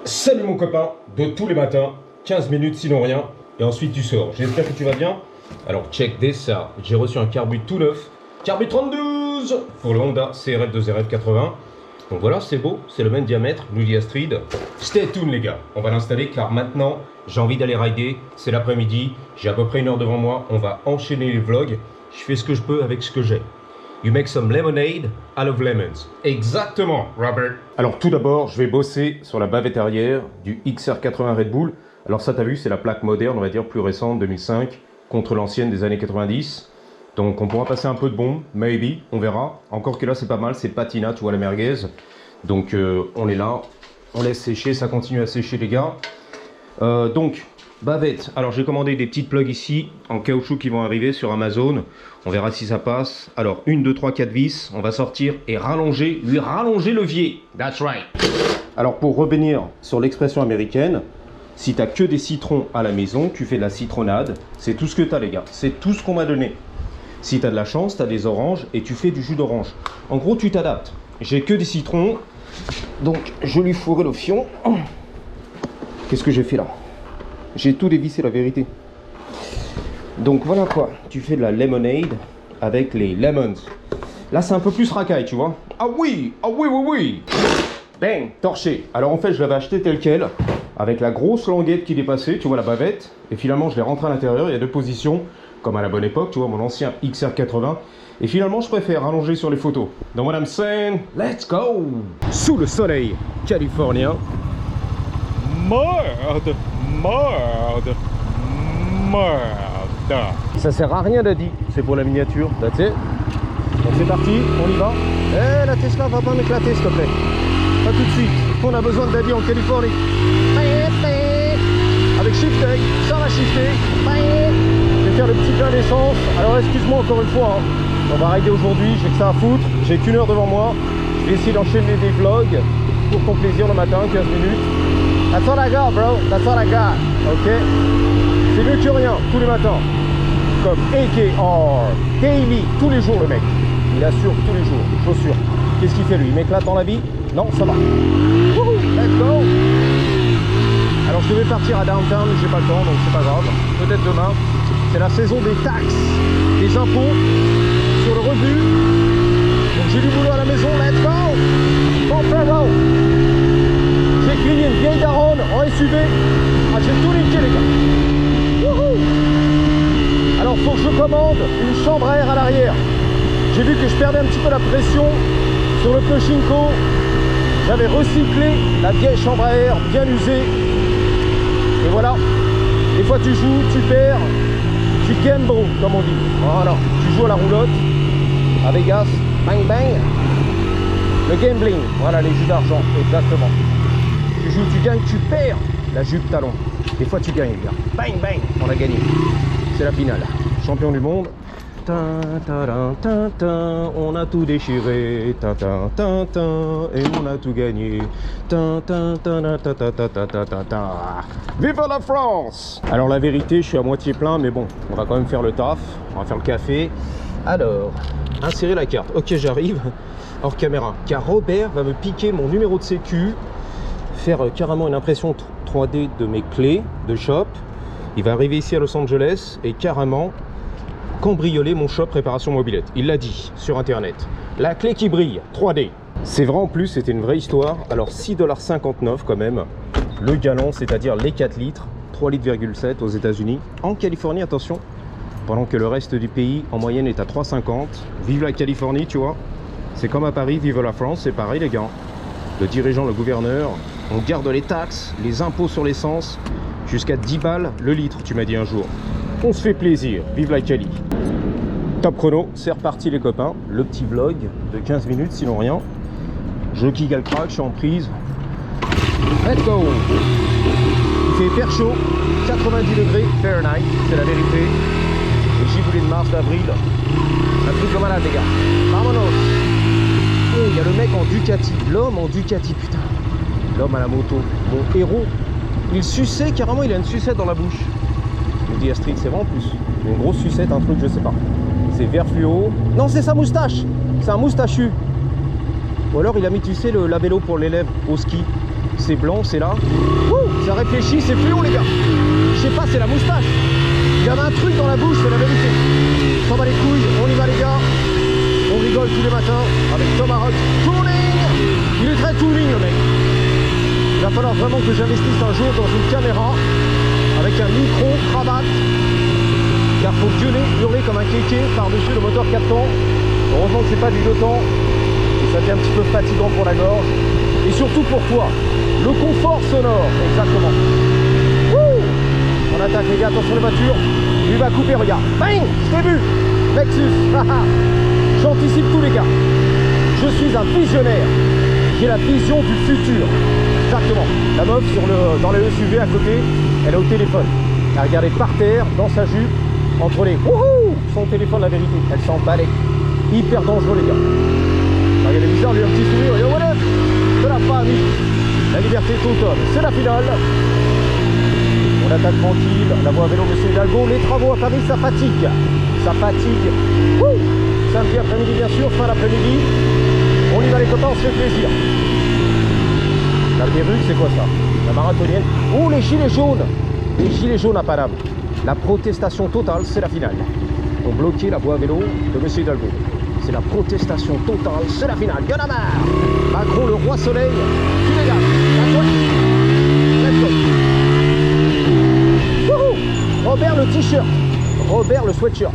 Salut mon copain, de tous les matins, 15 minutes sinon rien, et ensuite tu sors. J'espère que tu vas bien. Alors check this out, j'ai reçu un carbu tout neuf, carbu 32 pour le Honda CRF 2RF 80. Donc voilà, c'est beau, c'est le même diamètre, nous dit Astrid. Stay tuned les gars, on va l'installer car maintenant j'ai envie d'aller rider, c'est l'après-midi, j'ai à peu près 1 heure devant moi, on va enchaîner les vlogs, je fais ce que je peux avec ce que j'ai. You make some lemonade out of lemons. Exactement, Robert. Alors tout d'abord, je vais bosser sur la bavette arrière du XR80 Red Bull. Alors ça, t'as vu, c'est la plaque moderne, on va dire plus récente, 2005, contre l'ancienne des années 90. Donc on pourra passer un peu de bombe, maybe, on verra. Encore que là, c'est pas mal, c'est patina, tu vois la merguez. Donc on est là, on laisse sécher, ça continue à sécher les gars. Donc, bavette. Alors j'ai commandé des petites plugs ici, en caoutchouc qui vont arriver sur Amazon. On verra si ça passe. Alors 1, 2, 3, 4 vis, on va sortir et rallonger, lui rallonger le levier. That's right. Alors pour revenir sur l'expression américaine, si tu n'as que des citrons à la maison, tu fais de la citronnade. C'est tout ce que tu as les gars, c'est tout ce qu'on m'a donné. Si tu as de la chance, tu as des oranges et tu fais du jus d'orange. En gros, tu t'adaptes. J'ai que des citrons, donc je lui fourrai le fion. Qu'est-ce que j'ai fait là? J'ai tout dévissé, la vérité. Donc voilà quoi, tu fais de la lemonade avec les lemons. Là, c'est un peu plus racaille, tu vois. Ah oui, oui, oui. Bang, torché. Alors en fait, je l'avais acheté tel quel, avec la grosse languette qui dépassait, tu vois, la bavette. Et finalement, je l'ai rentré à l'intérieur, il y a deux positions, comme à la bonne époque, tu vois, mon ancien XR80. Et finalement, je préfère allonger sur les photos. Donc what I'm saying, let's go. Sous le soleil californien. Merde. Ça sert à rien Daddy, c'est pour la miniature, that's it. Donc c'est parti, on y va. Eh la Tesla va pas m'éclater s'il te plaît. Pas tout de suite, on a besoin de Daddy en Californie. Avec shifter, ça va shifter. Je vais faire le petit plein d'essence. Alors excuse-moi encore une fois, hein. On va rider aujourd'hui, j'ai que ça à foutre. J'ai qu'une heure devant moi. Je vais essayer d'enchaîner des vlogs pour ton plaisir le matin, 15 minutes. That's all I got, bro. That's all I got. Ok. C'est mieux que rien, tous les matins. Comme AKR. Daily. Tous les jours, le mec. Il assure tous les jours. Chaussures. Qu'est-ce qu'il fait, lui? Il m'éclate dans la vie? Non, ça va. Wouhou, let's go. Alors, je devais partir à downtown, mais j'ai pas le temps, donc c'est pas grave. Peut-être demain. C'est la saison des taxes, des impôts sur le revenu. Donc, j'ai du boulot à la maison. Let's go. Bon, frérot. J'ai grillé une vieille daronne en SUV. Ah, j'ai tout niqué les gars. Wouhou. Alors faut que je commande une chambre à air à l'arrière. J'ai vu que je perdais un petit peu la pression sur le Peugeot. J'avais recyclé la vieille chambre à air bien usée. Et voilà. Des fois tu joues, tu perds, tu gambles comme on dit. Voilà. Tu joues à la roulotte à Vegas. Bang bang. Le gambling. Voilà les jeux d'argent. Exactement. Tu joues, tu gagnes, tu perds. La jupe talon. Des fois tu gagnes les gars. Bang bang. On a gagné. C'est la finale. Champion du monde. On a tout déchiré. Et on a tout gagné. Vive la France! Alors la vérité, je suis à moitié plein, mais bon, on va quand même faire le taf. On va faire le café. Alors, insérer la carte. Ok, j'arrive. Hors caméra. Car Robert va me piquer mon numéro de sécu. Faire carrément une impression 3D de mes clés de shop. Il va arriver ici à Los Angeles et carrément cambrioler mon shop réparation mobilette. Il l'a dit sur internet. La clé qui brille, 3D. C'est vrai en plus, c'était une vraie histoire. Alors 6,59$ quand même. Le gallon, c'est-à-dire les 4 litres, 3,7 litres aux États-Unis. En Californie, attention. Pendant que le reste du pays en moyenne est à 3,50. Vive la Californie, tu vois. C'est comme à Paris, vive la France, c'est pareil les gars. Le dirigeant, le gouverneur, on garde les taxes, les impôts sur l'essence, jusqu'à 10 balles le litre, tu m'as dit un jour. On se fait plaisir, vive la Cali. Top chrono, c'est reparti les copains. Le petit vlog de 15 minutes, sinon rien. Je kick le crack, je suis en prise. Let's go. Il fait hyper chaud, 90 degrés Fahrenheit, c'est la vérité. Les giboulées de mars, d'avril. Un truc comme malade les gars. Vamonos. Oh, il y a le mec en Ducati, l'homme en Ducati, putain. L'homme à la moto, mon héros. Il suçait carrément, il a une sucette dans la bouche. Je me dis Astrid, c'est vrai en plus. Une grosse sucette, un truc, je sais pas. C'est vert fluo. Non, c'est sa moustache. C'est un moustachu. Ou alors il a mis, tu sais, le labello pour l'élève au ski. c'est blanc, c'est là. Ouh, ça réfléchit, c'est fluo les gars. Je sais pas, c'est la moustache. Il y avait un truc dans la bouche, c'est la vérité. S'en bat les couilles, on y va les gars. On rigole tous les matins avec Tomahawk Tuning. Il est très tuning le mec. Il va falloir vraiment que j'investisse un jour dans une caméra avec un micro, cravate. Car faut hurler comme un kéké par-dessus le moteur 4 temps. Heureusement que c'est pas du 2 temps. Et ça devient un petit peu fatigant pour la gorge. Et surtout pour toi. Le confort sonore, exactement. Wouh, on attaque les gars, attention les voitures. Lui va couper, regarde. Bang, je t'ai vu. Lexus. J'anticipe tous les gars. Je suis un visionnaire. J'ai la vision du futur. Exactement. La meuf dans le SUV à côté, elle est au téléphone. Elle a regardé par terre, dans sa jupe, entre les wouhou, son téléphone, la vérité. Elle s'en balait. Hyper dangereux les gars. Alors, il est bizarre, lui un petit sourire. Yo, what up? C'est la famille. La liberté totale. C'est la finale. On attaque tranquille. La voie à vélo, monsieur Hidalgo. Les travaux à Paris, ça fatigue. Ça fatigue. Wouh, samedi après-midi, bien sûr, fin d'après-midi. On y va les copains, on se fait plaisir. La perruque, c'est quoi ça? La marathonienne. Oh, les gilets jaunes. Les gilets jaunes à Paname. La protestation totale, c'est la finale. On bloquait la voie à vélo de monsieur Hidalgo. C'est la protestation totale, c'est la finale. Y'en a marre. Macron, le roi soleil, tu les gars. Let's go. Wouhou. Robert le t-shirt. Robert le sweatshirt.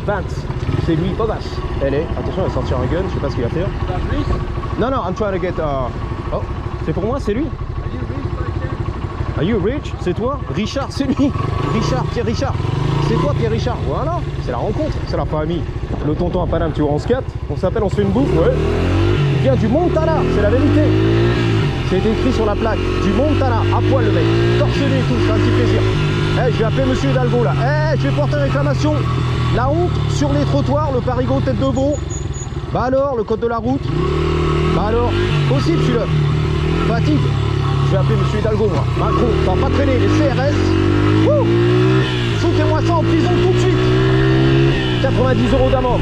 Vance. C'est lui, Bogas. Elle est. Attention, elle va sortir un gun, je sais pas ce qu'il va faire. Non, non, I'm trying to get. Oh, c'est pour moi, c'est lui. Are you rich? C'est toi? Richard, c'est lui. Richard, Pierre Richard. C'est toi, Pierre Richard? Voilà, c'est la rencontre, c'est la famille. Le tonton à Paname, tu vois, on se capte, on s'appelle, on se fait une bouffe, ouais. Il vient du Montana, c'est la vérité. C'est écrit sur la plaque, du Montana, à poil le mec. Torse nu et tout, c'est un petit plaisir. Eh, je vais appeler monsieur Hidalgo là. Eh, je vais porter réclamation. La honte sur les trottoirs, le parigot tête de veau. Bah alors, le code de la route. Bah alors, possible celui-là. Fatigue. Je vais appeler monsieur Hidalgo moi. Macron, ça va pas traîner, les CRS. Wouh, foutez-moi ça en prison tout de suite. 90 € d'amende.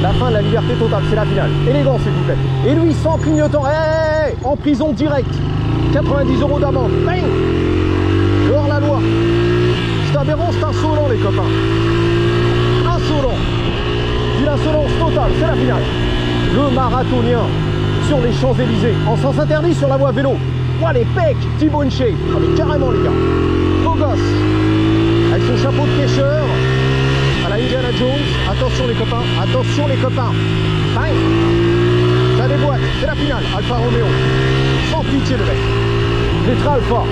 La fin de la liberté totale, c'est la finale. Élégant s'il vous plaît. Et lui, sans clignotant, hey, en prison direct. 90 € d'amende. Bang. Dehors la loi. C'est aberrant, c'est insolent les copains. Insolent. Une insolence totale, c'est la finale. Le marathonien sur les Champs-Élysées, en sens interdit sur la voie vélo. Ouah, les pecs, T-bone shape. Ah, mais carrément les gars. Beau gosse. Avec son chapeau de pêcheur. À la Indiana Jones. Attention les copains. Attention les copains. Bang. Ça déboîte. C'est la finale. Alfa Romeo. Sans pitié le mec. Il est très Alfa.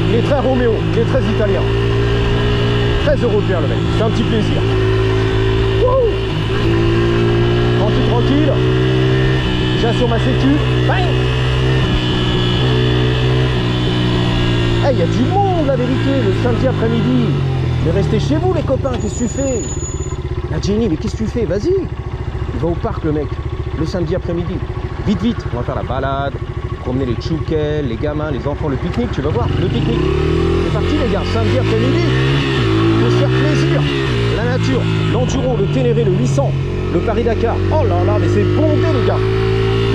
Il est très Romeo. Il est très italien. Très européen le mec. C'est un petit plaisir. Wouh. Tranquille. J'assure ma sécu. Bang. Il y a du monde la vérité le samedi après-midi. Mais restez chez vous les copains, qu'est-ce que tu fais? La Jenny, mais qu'est-ce que tu fais? Vas-y. Il va au parc le mec, le samedi après-midi. Vite, vite, on va faire la balade, promener les tchoukels, les gamins, les enfants, le pique-nique, tu vas voir, le pique-nique. C'est parti les gars, samedi après-midi. Il faut se faire plaisir. La nature, l'enduro, le Ténéré, le 800, le Paris-Dakar. Oh là là, mais c'est bondé les gars.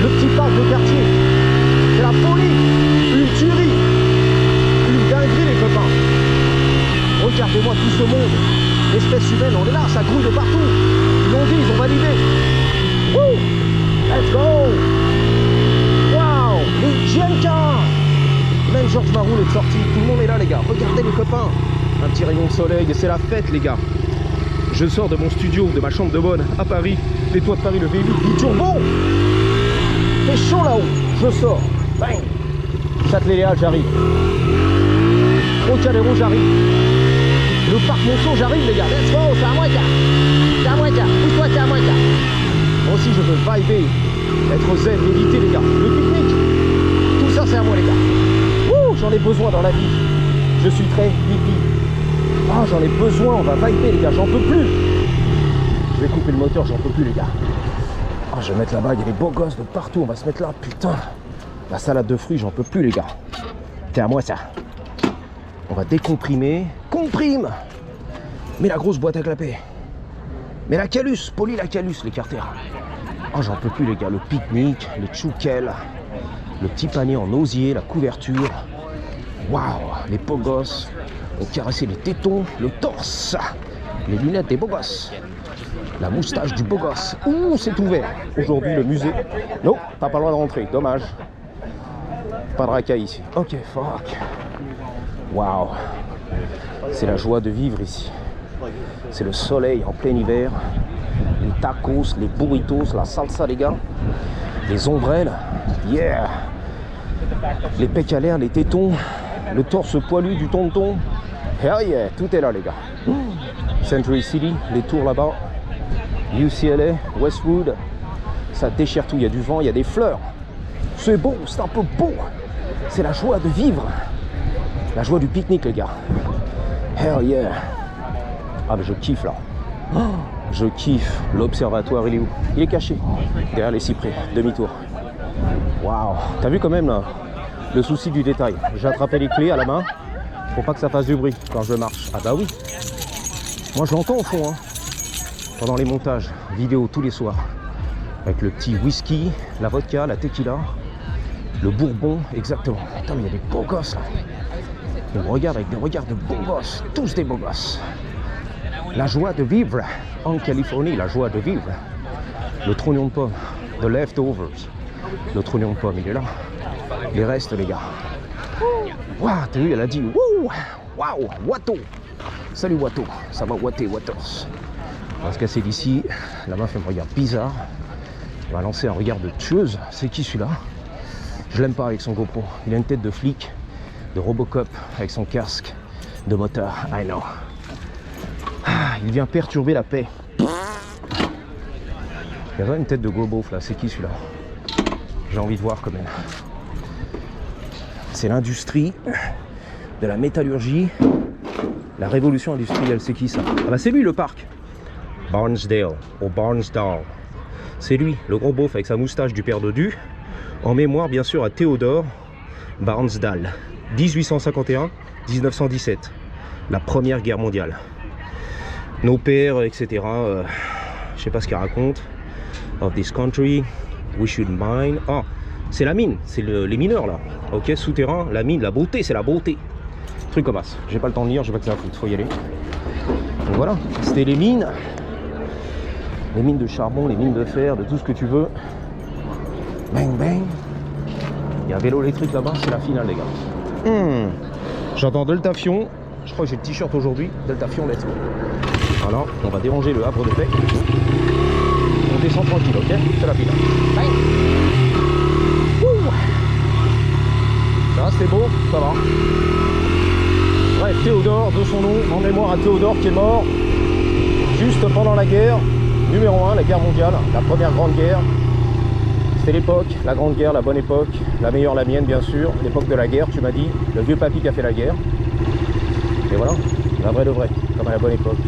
Le petit parc de quartier. C'est la folie. Une tuerie. Dinguerie les copains. Regardez-moi tout ce monde. L'espèce humaine, on est là, ça grouille de partout. Ils l'ont dit, ils ont validé. Wouh. Let's go. Waouh. Les GMK. Même Georges Maroul est sorti. Tout le monde est là les gars. Regardez les copains. Un petit rayon de soleil et c'est la fête les gars. Je sors de mon studio, de ma chambre de bonne à Paris. Les toits de Paris, le V8 bi-turbo. C'est chaud là-haut. Je sors. Bang. Châtelet-Léal, j'arrive. Trocadéro, j'arrive. Le parc Monceau, j'arrive les gars. Let's go, c'est à moi gars. C'est à moi gars. Pousse-toi, c'est à moi gars. Moi aussi je veux vibrer, être zen, méditer les gars. Le pique-nique. Tout ça c'est à moi les gars. Ouh, j'en ai besoin dans la vie. Je suis très hippie. Ah, j'en ai besoin, on va vibrer les gars, j'en peux plus. Je vais couper le moteur, j'en peux plus les gars. Ah, je vais mettre là-bas, il y a des beaux gosses de partout, on va se mettre là, putain. La salade de fruits, j'en peux plus les gars. C'est à moi ça. On va décomprimer. Comprime. Mais la grosse boîte à clapper. Mais la calus, poli la calus, les carters. Oh, j'en peux plus les gars, le pique-nique, les tchoukels. Le petit panier en osier, la couverture. Waouh, les beaux gosses ont caressé les tétons, le torse, les lunettes des beaux gosses, la moustache du beau gosse. Ouh, c'est ouvert. Aujourd'hui, le musée. Non, t'as pas le droit de rentrer, dommage. Pas de racaille ici. Ok, fuck. Waouh. C'est la joie de vivre ici. C'est le soleil en plein hiver. Les tacos, les burritos, la salsa, les gars. Les ombrelles. Yeah. Les pecs à l'air, les tétons. Le torse poilu du tonton. Hell yeah, tout est là, les gars. Century City, les tours là-bas. UCLA, Westwood. Ça déchire tout. Il y a du vent, il y a des fleurs. C'est beau, c'est un peu beau. C'est la joie de vivre. La joie du pique-nique, les gars. Hell yeah. Ah, mais je kiffe là. Oh, je kiffe. L'observatoire, il est où? Il est caché. Derrière les cyprès. Demi-tour. Waouh. T'as vu quand même là, le souci du détail. J'ai attrapé les clés à la main pour pas que ça fasse du bruit quand je marche. Ah bah oui. Moi je l'entends au fond. Hein. Pendant les montages vidéo tous les soirs. Avec le petit whisky, la vodka, la tequila, le bourbon, exactement. Putain, mais il y a des beaux gosses là. On me regarde avec des regards de beaux gosses. Tous des beaux gosses. La joie de vivre en Californie, la joie de vivre. Le trognon de pomme, the leftovers. Le trognon de pomme, il est là. Les restes, les gars. Waouh, t'as vu, elle a dit wouh, waouh, Watto. Salut Watto, ça va Watté, Wattos. On va se casser d'ici. La meuf, elle me regarde bizarre. Elle va lancer un regard de tueuse. C'est qui celui-là? Je l'aime pas avec son GoPro. Il a une tête de flic, de Robocop, avec son casque de moteur. I know. Il vient perturber la paix. Il y a une tête de gros beauf là, c'est qui celui-là? J'ai envie de voir quand même. C'est l'industrie de la métallurgie, la révolution industrielle, c'est qui ça? Ah bah c'est lui le parc. Barnsdale, ou Barnsdale. C'est lui, le gros beauf avec sa moustache du père Dodu, en mémoire bien sûr à Théodore Barnsdale. 1851-1917, la première guerre mondiale. Nos pères, etc. Je sais pas ce qu'ils racontent. Of this country, we should mine. Ah, c'est la mine, c'est les mineurs là. Ok, souterrain, la mine, la beauté, c'est la beauté. Truc comme ça. J'ai pas le temps de lire, j'ai pas que ça à foutre, faut y aller. Donc voilà, c'était les mines. Les mines de charbon, les mines de fer, de tout ce que tu veux. Bang bang. Il y a un vélo électrique là-bas, c'est la finale les gars. J'entends Delta Fion. Je crois que j'ai le t-shirt aujourd'hui. Delta Fion, let's go. Voilà, on va déranger le havre de paix. On descend tranquille, ok? C'est la finale. Bang. Ça va, c'était beau, ça va. Bref, Théodore, de son nom, en mémoire à Théodore qui est mort juste pendant la guerre numéro 1, la guerre mondiale, la première grande guerre. C'était l'époque, la grande guerre, la bonne époque, la meilleure, la mienne bien sûr, l'époque de la guerre, tu m'as dit, le vieux papy qui a fait la guerre. Et voilà, la vraie de vraie, comme à la bonne époque.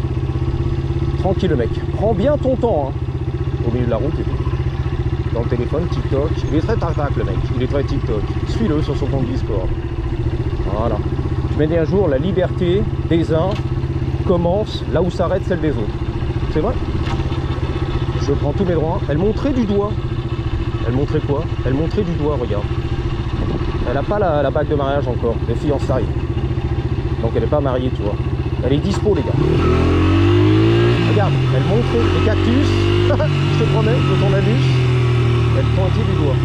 Tranquille le mec, prends bien ton temps, hein, au milieu de la route et tout. Dans le téléphone, TikTok, il est très tac-tac le mec, il est très TikTok. Suis-le sur son compte Discord. Voilà. Je mets à jour, la liberté des uns commence là où s'arrête celle des autres. C'est vrai? Je prends tous mes droits. Elle montrait du doigt. Elle montrait quoi? Elle montrait du doigt, regarde. Elle n'a pas la bague de mariage encore, les fiançailles. Donc elle n'est pas mariée, tu vois. Elle est dispo, les gars. Regarde, elle montrait les cactus. Je te promets, de ton anus. Elle pointait du doigt.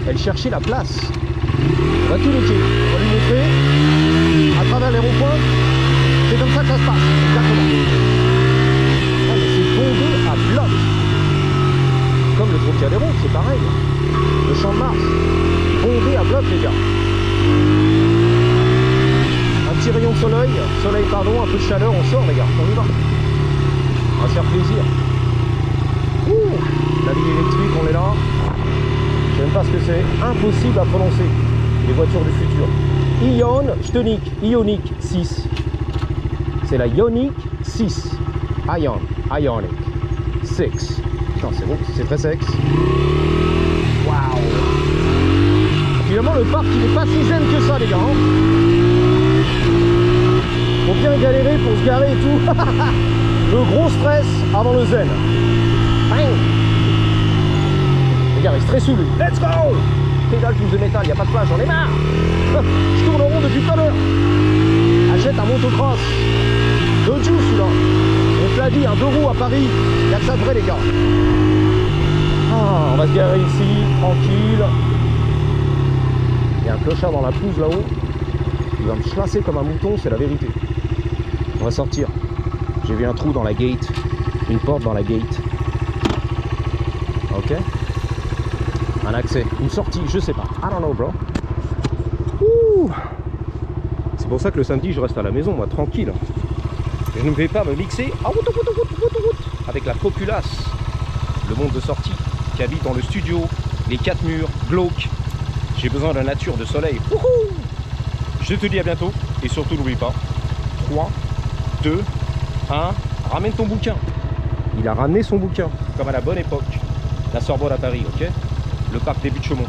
Elle cherchait la place. On va tout loquer. On va lui montrer à travers les ronds-points. C'est comme ça que ça se passe. Exactement. Oh, mais c'est bondé à bloc. Comme le Trocadéro, c'est pareil. Le Champ de Mars. Bondé à bloc, les gars. Un petit rayon de soleil. Soleil, pardon, un peu de chaleur, on sort, les gars. On y va. On va se faire plaisir. Ouh, la ligne électrique, on est là. Je sais même pas ce que c'est. Impossible à prononcer. Les voitures du futur. Ion, je te nique. Ioniq 6. C'est la Ioniq 6. Ioniq 6. Putain, c'est bon, c'est très sexe. Waouh. Finalement, le parc, il n'est pas si zen que ça, les gars. Hein. Faut bien galérer pour se garer et tout. Le gros stress avant le zen. Bang. Regarde, il est très sous lui. Let's go. pédale touche de métal, il n'y a pas de place, j'en ai marre. Je tourne en rond depuis tout à l'heure. Achète un motocross. De juice celui-là. On te l'a dit, un 2 roues à Paris, il y a que ça de vrai les gars. Ah, on va se garer ici, tranquille. Il y a un clochard dans la pelouse là-haut. Il va me chlasser comme un mouton, c'est la vérité. On va sortir. J'ai vu un trou dans la gate. Une porte dans la gate. Ok. Un accès. Une sortie, je sais pas. I don't know, bro. Ouh. C'est pour ça que le samedi, je reste à la maison, moi, tranquille. Je ne vais pas me mixer avec la populace. Le monde de sortie qui habite dans le studio, les 4 murs, glauques. J'ai besoin de la nature, de soleil. Wouhou. Je te dis à bientôt. Et surtout, n'oublie pas. 3, 2, 1. Ramène ton bouquin. Il a ramené son bouquin, comme à la bonne époque. La Sorbonne à Paris, ok? Le parc des Buttes-Chaumont.